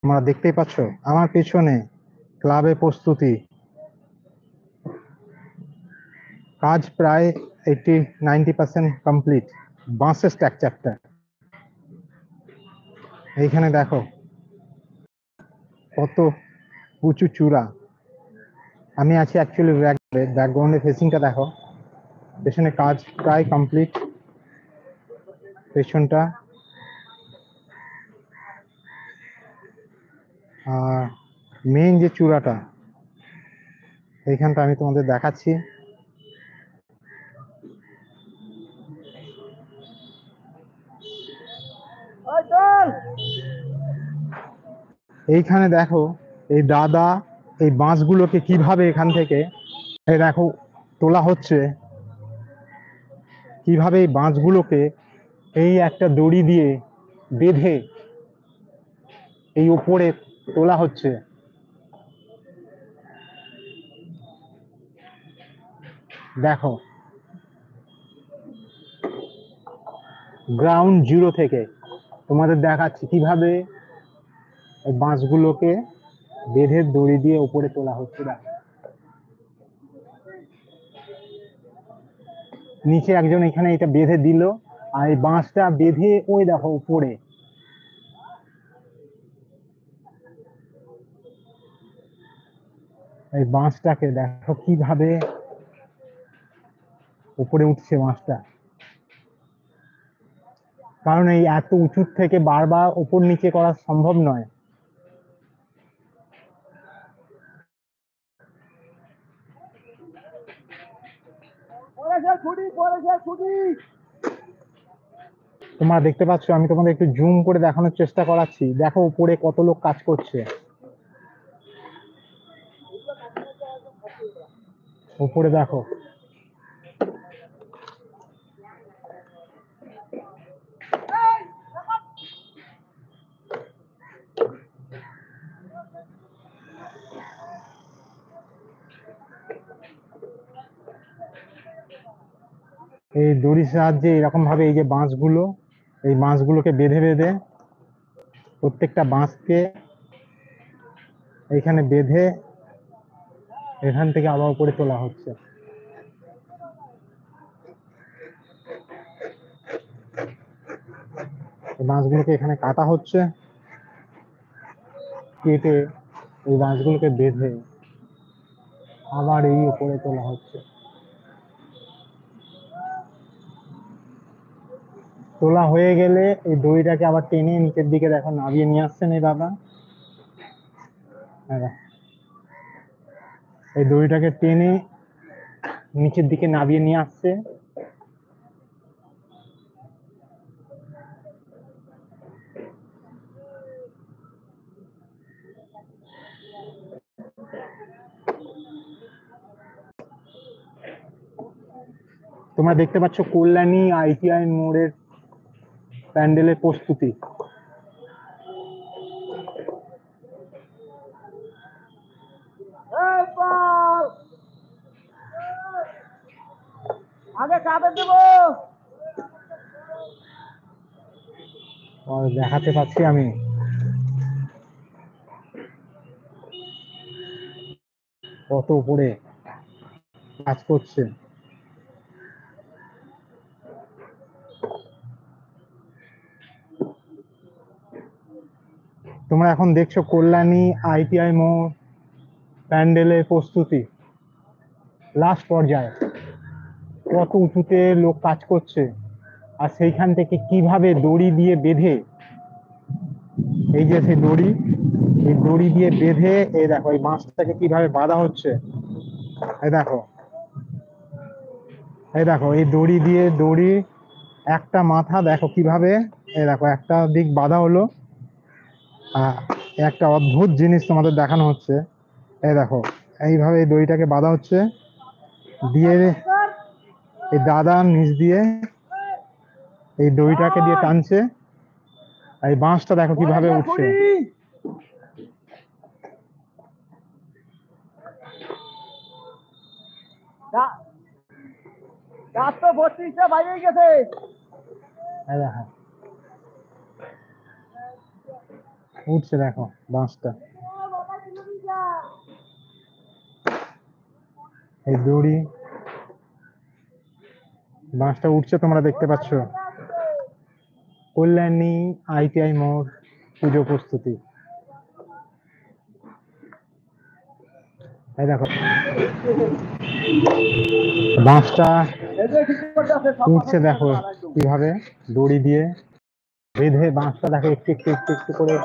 তোমরা দেখতেই পাচ্ছ আমার পেছনে ক্লাবে প্রস্তুতি কাজ প্রায় 80-90% কমপ্লিট। বাঁশের স্ট্রাকচারটা এইখানে দেখো কত উঁচু চূড়া। আমি আছি অ্যাকচুয়ালি ব্যাকগ্রাউন্ডে ফেসিংটা দেখো, পেছনে কাজ প্রায় কমপ্লিট। পেছনটা মেইন যে চূড়াটা এইখানটা আমি তোমাদের দেখাচ্ছি। এইখানে দেখো এই দাদা এই বাঁশগুলোকে কিভাবে এখান থেকে এই দেখো তোলা হচ্ছে, কিভাবে এই বাঁশগুলোকে এই একটা দড়ি দিয়ে বেঁধে এই উপরে তোলা হচ্ছে। দেখো গ্রাউন্ড জিরো থেকে তোমাদের দেখাচ্ছি কিভাবে এই বাঁশগুলোকে বেঁধে দড়ি দিয়ে উপরে তোলা হচ্ছে। দেখো নিচে একজন এখানে এটা বেঁধে দিল, আর এই বাঁশটা বেঁধে ওই দেখো উপরে। এই বাঁশটাকে দেখো কিভাবে উপরে উঠছে বাঁশটা, কারণ এই এত উঁচু থেকে বারবার উপর নিচে করা সম্ভব নয়। তোমরা দেখতে পাচ্ছ, আমি তোমাদের একটু জুম করে দেখানোর চেষ্টা করাচ্ছি। দেখো উপরে কত লোক কাজ করছে, উপরে দেখো। এই দড়ির সাহায্যে এরকম ভাবে এই যে বাঁশগুলো, এই বাঁশগুলোকে বেঁধে বেঁধে প্রত্যেকটা বাঁশকে এইখানে বেঁধে এখান থেকে আবার উপরে তোলা হচ্ছে। বাঁশগুলোকে এখানে কাটা হচ্ছে, কেটে এই বাঁশগুলোকে বেঁধে আবার এই উপরে তোলা হচ্ছে। তোলা হয়ে গেলে এই দড়িটাকে আবার টেনে নিচের দিকে দেখো নামিয়ে নিয়ে আসছেন এই দাদা। এই দড়িটাকে টেনে নিচের দিকে নামিয়ে নিয়ে আসছে। তোমরা দেখতে পাচ্ছ কল্যাণী ITI মোড়ের প্যান্ডেলের প্রস্তুতি। আগে কাদের দেব দেখাতে পাচ্ছি আমি। কত উপরে কাজ করছে। তোমরা এখন দেখছো কল্যাণী ITI মোড় প্যান্ডেলের প্রস্তুতি লাস্ট পর্যায়ে, কত উঁচুতে লোক কাজ করছে, আর সেইখান থেকে কিভাবে দড়ি দিয়ে বেঁধে এই যে সেই দড়ি, এই দড়ি দিয়ে বেঁধে এই দেখো এই বাঁশটাকে কিভাবে বাঁধা হচ্ছে। এই দেখো, এই দেখো এই দড়ি দিয়ে দড়ি একটা মাথা দেখো কিভাবে, এই দেখো একটা দিক বাঁধা হলো। একটা অদ্ভুত জিনিস তোমাদের দেখানো হচ্ছে। এই দেখো এইভাবে এই দড়িটাকে বাঁধা হচ্ছে, দিয়ে এই দাদা নিচ দিয়ে এই দড়িটাকে দিয়ে টানছে, এই বাঁশটা দেখো কিভাবে উঠছে। এই দেখো উঠছে দেখো বাঁশটা, এই দড়ি বাঁশটা উঠছে, তোমরা দেখতে পাচ্ছ। কল্যাণী ITI মোড় পুজো প্রস্তুতি, এই দেখো বাঁশটা উঠছে, দেখো কিভাবে দড়ি দিয়ে বেঁধে বাঁশটা দেখো একটু একটু একটু একটু করে